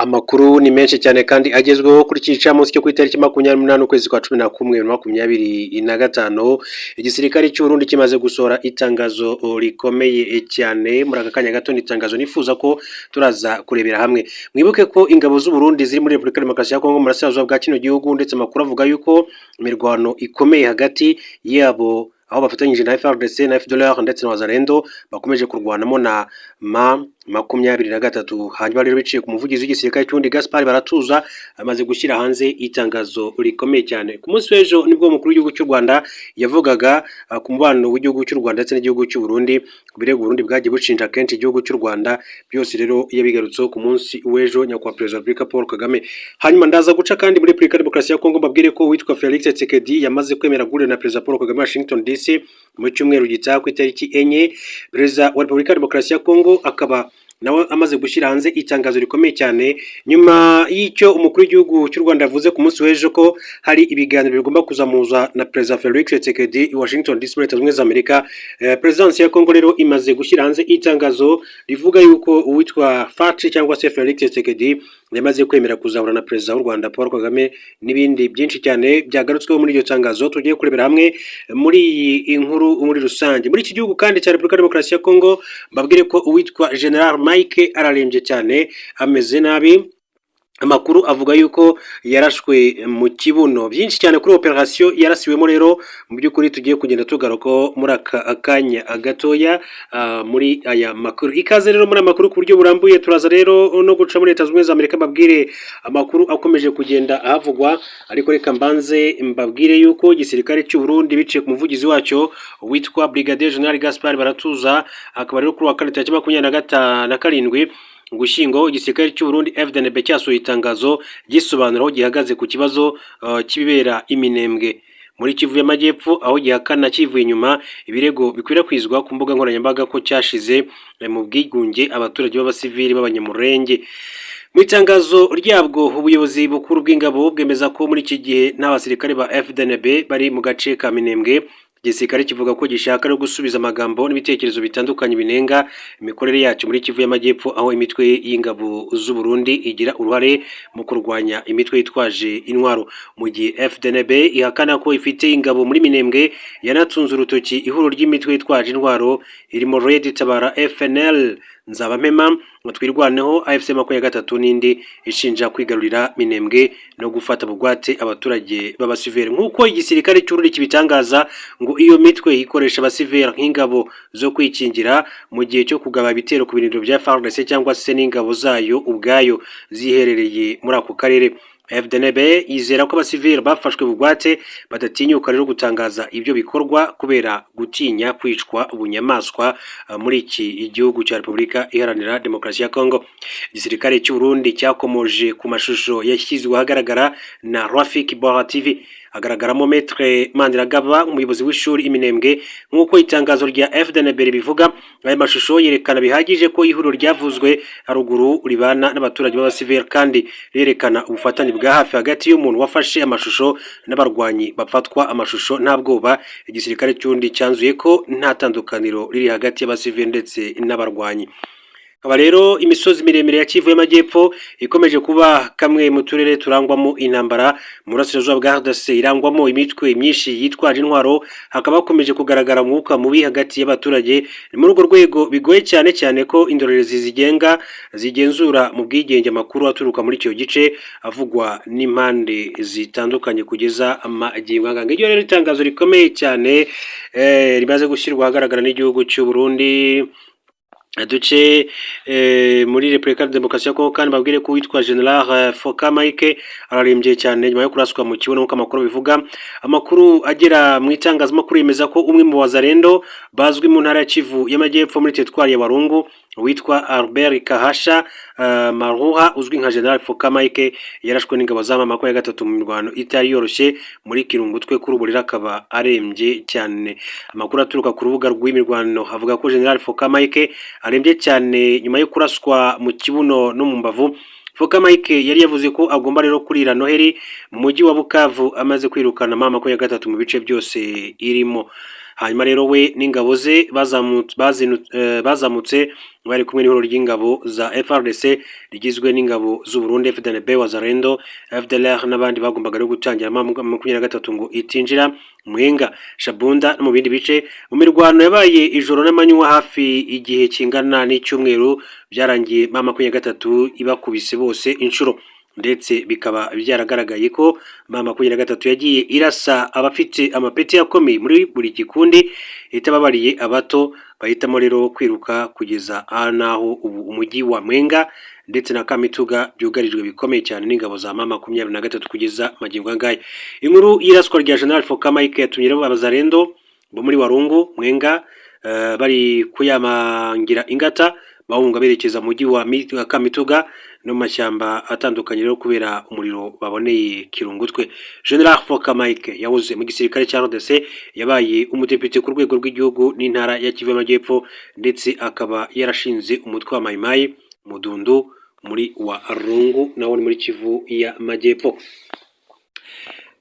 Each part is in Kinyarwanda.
Amakuru ni menshi cyane kandi agezweho kuri iki gicamunsi cyo ku itariki 28 ukwezi kwa 11 2025. Igisirikare cy'u Burundi kimaze gusohora itangazo rikomeye cyane. Muri aka kanya gato ni itangazo nifuza ko turaza kurebera hamwe. Mwibuke ko ingabo z'u Burundi ziri muri Repubulika Demokarasi ya Kongo mu burasirazuba bwa kino gihugu, ndetse amakuru avuga yuko imirwano ikomeye hagati yabo aho bafatanyije na FARDC na FDLR ndetse na Wazalendo bakomeje kurwanamo na M23. Hanyuma rero biciye ku muvugizi w'igisirikare cy'undi Gaspard Baratuza amaze gushyira hanze itangazo rikomeye cyane. Ku munsi w'ejo nibwo umukuru w'igihugu cy'u Rwanda yavugaga ku mubano w'igihugu cy'u Rwanda ndetse n'igihugu cy'u Burundi, ku birego Burundi bwagiye bushinja kenshi igihugu cy'u Rwanda. Byose rero yabigarutseho ku munsi w'ejo nyakubahwa Perezida wa Repubulika Paul Kagame. Hanyuma ndaza guca kandi muri Repubulika Demokarasi ya Kongo mbabwire ko witwa Felix Tshisekedi yamaze kwemera guhura na Perezida Paul Kagame Washington DC mu cyumweru gitaha ku itariki enye. Perezida wa Repubulika Demokarasi ya Kongo akaba nawe amaze gushyira hanze itangazo rikomeye cyane nyuma y'icyo umukuru w'igihugu cy'u Rwanda yavuze ku munsi w'ejo ko hari ibiganiro bigomba kuzamuza na Perezida Felix Tshisekedi i Washington DC muri Leta Zunze Ubumwe za Amerika. Presidansi ya Kongo rero imaze gushyira hanze itangazo rivuga yuko uwitwa Faci cyangwa se Felix Tshisekedi yamaze kwemera kuzahura na Perezida w'u Rwanda Paul Kagame, n'ibindi byinshi cyane byagarutsweho muri iryo tangazo tugiye kurebera hamwe muri iyi inkuru muri rusange. Muri iki gihugu kandi cya Repubulika Demokarasi ya Kongo mbabwire ko uwitwa General Mike ararembye cyane, ameze nabi. Amakuru avuga yuko yarashwe mu kibuno. Byinshi cyane kuri operation yarasiwemo rero mu by'ukuri tugiye kugenda tugaruka muri akanya gatoya muri aya makuru. Ikaze rero muri amakuru ku buryo burambuye. Turaza rero no guca muri Leta Zunze Ubumwe za Amerika mbabwire amakuru akomeje kugenda ahavugwa, ariko reka mbanze mbabwire yuko igisirikare cy'u Burundi biciye ku muvugizi wacyo witwa Brigadier General Gaspard Baratuza akaba rero kuri wa kane tariki 27 Ugushyingo igisirikare cy'u Burundi FDNB cyasohoye itangazo gisobanura aho gihagaze ku kibazo kibibera Iminembwe muri Kivu y'Amajyepfo, aho gihakana kivuye inyuma ibirego bikwirakwizwa ku mbuga nkoranyambaga ko cyashize mu bwigunge abaturage b'abasivili b'abanyamurenge. Mu itangazo ryabwo ubuyobozi bukuru bw'ingabo bwemeza ko muri iki gihe n'abasirikare ba FDNB bari mu gace ka Minembwe. Igisirikare kivuga ko gishaka no gusubiza amagambo n'ibitekerezo bitandukanye binenga imikorere yacu muri Kivu y'Amajyepfo, aho imitwe y'ingabo z'u Burundi igira uruhare mu kurwanya imitwe yitwaje intwaro. Mu gihe FDNB ihakana ko ifite ingabo muri Minembwe, yanatunze urutoki ihuriro ry'imitwe yitwaje intwaro irimo Red Tabara, FNL, Nzabampema, Twirwaneho, AFC 23 n'indi ishinja kwigarurira Minembwe no gufata bugwate abaturage b'abasivili. Nk'uko igisirikare cy'Urundi kibitangaza ngo iyo mitwe ikoresha abasivili nk'ingabo zo kwikingira mu gihe cyo kugaba ibitero ku birindiro bya FARDC cyangwa se n'ingabo zayo ubwayo ziherereye muri ako karere. FDNB yizera ko abasivili bafashwe bugwate badatinyuka rero gutangaza ibyo bikorwa kubera gutinya kwicwa ubunyamaswa muri iki igihugu cya Repubulika Iharanira Demokarasi ya Kongo. Igisirikare cy'u Burundi cyakomoje ku mashusho yashyizwe ahagaragara na Rafiki Bora TV agaragaramo Maître Mandiragaba, umuyobozi w'ishuri Iminembwe. Nk'uko itangazo rya FDNB bivuga, aya mashusho yerekana bihagije ko ihuriro ryavuzwe haruguru ribana n'abaturage b'abasivili, kandi yerekana ubufatanye bwa hafi hagati y'umuntu wafashe amashusho n'abarwanyi bafatwa amashusho nta bwoba. Igisirikare cy'undi cyanzuye ko nta tandukaniro riri hagati y'abasivili ndetse n'abarwanyi. Aba rero imisozi miremire ya Kivu y'Amajyepfo ikomeje kuba kamwe mu turere turangwamo intambara. Mu burasirazuba bwa RDC irangwamo imitwe myinshi yitwaje intwaro, hakaba hakomeje kugaragara umwuka mubi hagati y'abaturage. Ni muri urwo rwego bigoye cyane cyane ko indorerezi zigenzura mu bwigenge amakuru aturuka muri icyo gice avugwa n'impande zitandukanye kugeza amagingo anga. Iryo rero itangazo rikomeye cyane rimaze gushyirwa ahagaragara n'igihugu cy'u Burundi. Duce muri Repubulika Demokarasi ya Kongo kandi babwire ko witwa General Foka Mike ararembye cyane nyuma yo kuraswa mu kibuno nk'uko amakuru bivuga. Amakuru agera mu itangazamakuru yemeza ko umwe mu Wazalendo bazwi mu ntara ya Kivu y'Amajyepfo muri teritwari ya Walungu witwa Albert Kahasha Maruha uzwi nka General Foka Mike yarashwe n'ingabo za M23 mu mirwano itari yoroshye muri Kirungutwe kuri ubu rero akaba arembye cyane. Amakuru aturuka ku rubuga rw'imirwano havuga ko General Foka Mike arembye cyane nyuma yo kuraswa mu kibuno no mu mbavu. Foka Mike yari yavuze ko agomba rero kurira Noheli mu mujyi wa Bukavu amaze kwirukana M23 mu bice byose irimo. hanyuma rero we n'ingabo ze bazamutse bari kumwe n'ihuriro ry'ingabo za FRDC rigizwe n'ingabo z'u Burundi FDNB Wazalendo FDLR n'abandi bagombaga rero gutangira 23 ngo itinjira Mwenga Shabunda no mu bindi bice mu mirwano yabaye ijoro n'amanywa hafi igihe kingana n'icyumweru byarangiye 23 ibakubise bose inshuro ndetse bikaba byaragaragaye ko 23 yagiye irasa abafite amapeti yakomeye muri buri gikundi itababariye abato bahitamo rero kwiruka kugeza naho ubu umujyi wa Mwenga ndetse na Kamituga byugarijwe bikomeye cyane n'ingabo za 23 kugeza magingo angaye. Inkuru y'iraswa rya General Foka Mike yatumye rero abazarendo bo muri Warungu Mwenga bari kuyamangira ingata bahunga berekeza mu mujyi wa Kamituga no mashyamba atandukanye rero kubera umuriro baboneye Kirungutwe. General Foka Mike yahoze mu gisirikare cya RDC yabaye umudepite ku rwego rw'igihugu n'intara ya Kivu y'Amajyepfo ndetse akaba yarashinze umutwe wa Mayimayi Mudundu muri Warungu nawo muri Kivu y'Amajyepfo.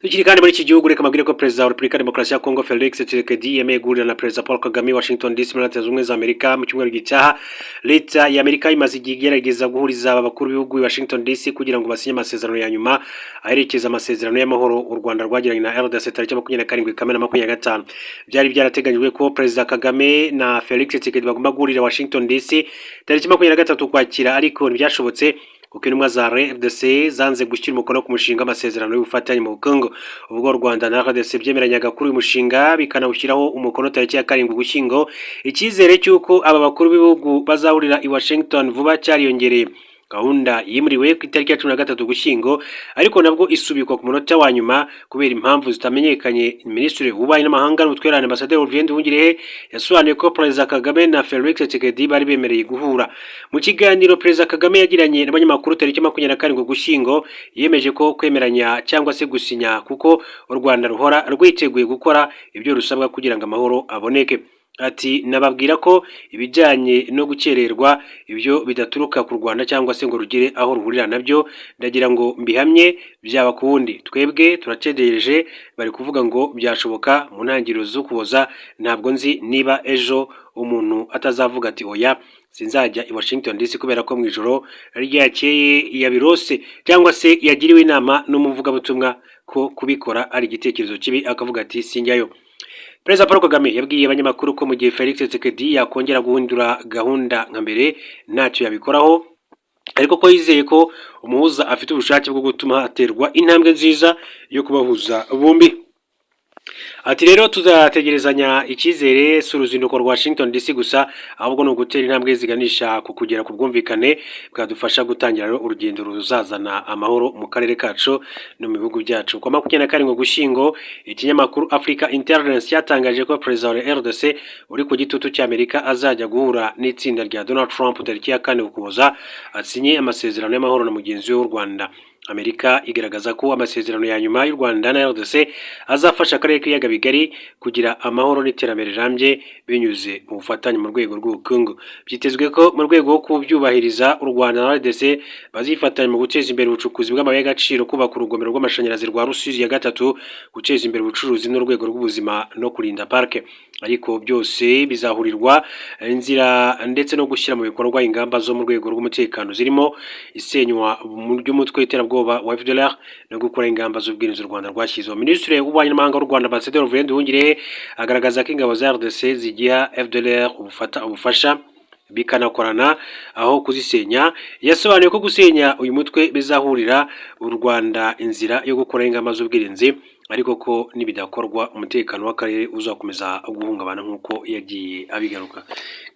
Tukiri kandi muri iki gihugu reka mabwire ko President wa Republika Demokarasi ya Kongo Felix Tshisekedi yemeye guhurira na President Paul Kagame Washington DC muri Leta Zunze Ubumwe za Amerika mu cyumweru gitaha. Leta ya Amerika imaze igihe igerageza guhuriza abakuru b'ibihugu i Washington DC kugira ngo basinye amasezerano ya nyuma aherekeza amasezerano y'amahoro u Rwanda rwagiranye na RDC tariki 27 Kamena 2025. Byari byarateganyijwe ko President Kagame na Felix Tshisekedi bagomba guhurira Washington DC tariki 23 Ukwakira ariko ntibyashobotse kuko intumwa za RDC zanze gushyira umukono ku mushinga amasezerano y'ubufatanye mu Kongo. Ubwo Rwanda na RDC byemeranyaga kuri uyu mushinga bikanawushyiraho umukono tariki ya 7 Ugushyingo, icyizere cy'uko aba bakuru b'ibihugu bazahurira i Washington vuba cyariyongereye. Gahunda yimuriwe ku itariki ya 13 Ugushyingo ariko nabwo isubikwa ku munota wa nyuma kubera impamvu zitamenyekanye. Minisitiri w'ububanyi n'amahanga n'ubutwererane Ambassadeur Olivier Nduhungirehe yasobanuye ko President Kagame na Felix Tshisekedi bari bemereye guhura. Mu kiganiro President Kagame yagiranye n'abanyamakuru tariki 27 Ugushyingo yemeje ko kwemeranya cyangwa se gusinya kuko u Rwanda ruhora rwiteguye gukora ibyo rusabwa kugira ngo amahoro aboneke. Ati nababwira ko ibijyanye no gukererwa ibyo bidaturuka ku Rwanda cyangwa se ngo rugire aho ruhurira nabyo ndagira ngo mbihamye byaba kuwundi. Twebwe turategereje bari kuvuga ngo byashoboka mu ntangiriro z'Ukuboza. Ntabwo nzi niba ejo umuntu atazavuga ati oya sinzajya i Washington DC kubera ko mu ijoro ryakeye yabirose cyangwa se yagiriwe inama n'umuvugabutumwa ko kubikora ari igitekerezo kibi akavuga ati sinjyayo. President Paul Kagame yabwiye abanyamakuru ko mu gihe Felix Tshisekedi yakongera guhindura gahunda nka mbere ntacyo yabikoraho ariko ko yizeye ko umuhuza afite ubushake bwo gutuma haterwa intambwe nziza yo kubahuza bombi. Ati rero tuzategerezanya icyizere s'uruzinduko rwa Washington DC gusa ahubwo no gutera intambwe ziganisha ku kugera ku bwumvikane bwadufasha gutangira urugendo ruzazana amahoro mu karere kacu no mu bihugu byacu. Kwa 27 Ugushyingo ikinyamakuru Africa Intelligence cyatangaje ko President wa RDC uri ku gitutu cy'Amerika azajya guhura n'itsinda rya Donald Trump tariki ya 4 Ukuboza asinye amasezerano y'amahoro na mugenzi w'u Rwanda. Amerika igaragaza ko amasezerano ya nyuma y'u Rwanda na RDC azafasha akarere k'ibiyaga bigari kugira amahoro n'iterambere rirambye binyuze mu bufatanye mu rwego rw'ubukungu. Byitezwe ko mu rwego rwo kubyubahiriza u Rwanda na RDC bazifatanya mu guteza imbere ubucukuzi bw'amabuye y'agaciro, kubaka urugomero rw'amashanyarazi rwa Rusizi ya 3, guteza imbere ubucuruzi n'urwego rw'ubuzima no kurinda parke. Ariko byose bizahurirwa inzira ndetse no gushyira mu bikorwa ingamba zo mu rwego rw'umutekano zirimo isenywa ry'umutwe w'iterabwoba wa FDLR no gukora ingamba z'ubwirinzi u Rwanda rwashyizeho. Minisitiri w'ububanyi n'amahanga w'u Rwanda Ambassadeur Olivier Nduhungirehe agaragaza ko ingabo za RDC zigiha FDLR ubufasha bikanakorana aho kuzisenya. Yasobanuye ko gusenya uyu mutwe bizahurira u Rwanda inzira yo gukora ingamba z'ubwirinzi ariko ko nibidakorwa umutekano w'akarere uzakomeza guhungabana nk'uko yagiye abigaruka.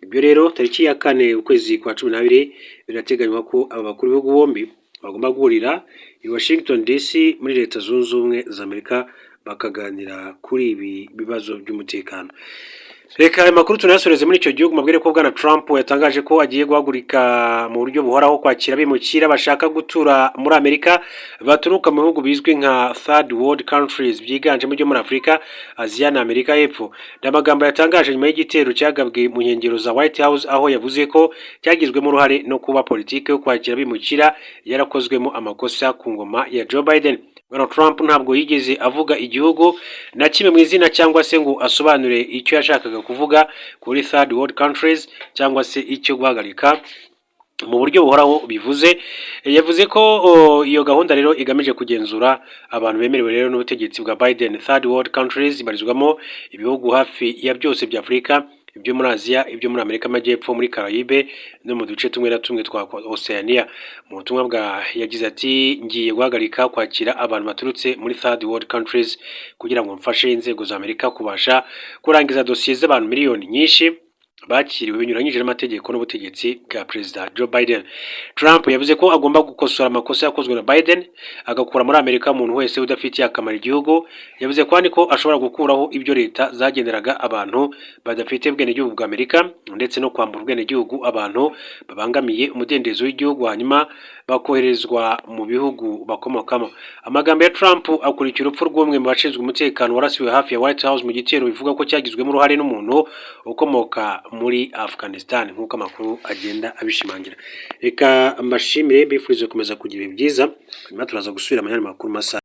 Ibyo rero tariki ya 4 ukwezi kwa 12 birateganywa ko aba bakuru b'ibihugu bombi bagomba guhurira i Washington DC muri Leta Zunze Ubumwe za Amerika bakaganira kuri ibi bibazo by'umutekano. Reka aya makuru tunayasoreze muri icyo gihugu mabwire ko Bwana Trump yatangaje ko agiye guhagurika mu buryo buhoraho kwakira abimukira bashaka gutura muri Amerika baturuka mu bihugu bizwi nka Third World Countries byiganjemo byo muri Afurika, Aziya na Amerika y'Epfo. N'amagambo yatangaje nyuma y'igitero cyagabwe mu nkengero za White House aho yavuze ko cyagizwemo uruhare no kuba politike yo kwakira abimukira yarakozwemo amakosa ku ngoma ya Joe Biden. Donald Trump ntabwo yigeze avuga igihugu na kimwe mu izina cyangwa se ngo asobanure icyo yashakaga kuvuga kuri third world countries cyangwa se icyo guhagarika mu buryo buhoraho bivuze. Yavuze ko iyo gahunda rero igamije kugenzura abantu bemerewe rero n'ubutegetsi bwa Biden. Third world countries barizwamo ibihugu hafi ya byose bya Afurika, ibyo muri Aziya, ibyo muri Amerika Amajyepfo, muri Caraïbe no mu duce tumwe na tumwe twa Oceania. Mu butumwa bwa yagize ati ngiye guhagarika kwakira abantu baturutse muri third world countries kugira ngo mfashe inzego za Amerika kubasha kurangiza dosiye z'abantu miliyoni nyinshi bakiriwe binyuranyije n'amategeko n'ubutegetsi bwa Perezida Joe Biden. Trump yavuze ko agomba gukosora amakosa yakozwe na Biden agakura muri Amerika umuntu wese udafitiye akamaro igihugu. Yavuze kandi ko ashobora gukuraho ibyo leta zagenderaga abantu badafite ubwenegihugu bwa Amerika ndetse no kwambura ubwenegihugu abantu babangamiye umudendezo w'igihugu hanyuma bakoherezwa mu bihugu bakomokamo. Amagambo ya Trump akurikira urupfu rw'umwe mu bashinzwe umutekano warasiwe hafi ya White House mu gitero bivuga ko cyagizwemo uruhare n'umuntu ukomoka muri Afghanistan nk'uko amakuru agenda abishimangira. Reka mbashimire mbifurize gukomeza kugira ibihe byiza, nyuma turaza gusubira mu yandi makuru masa.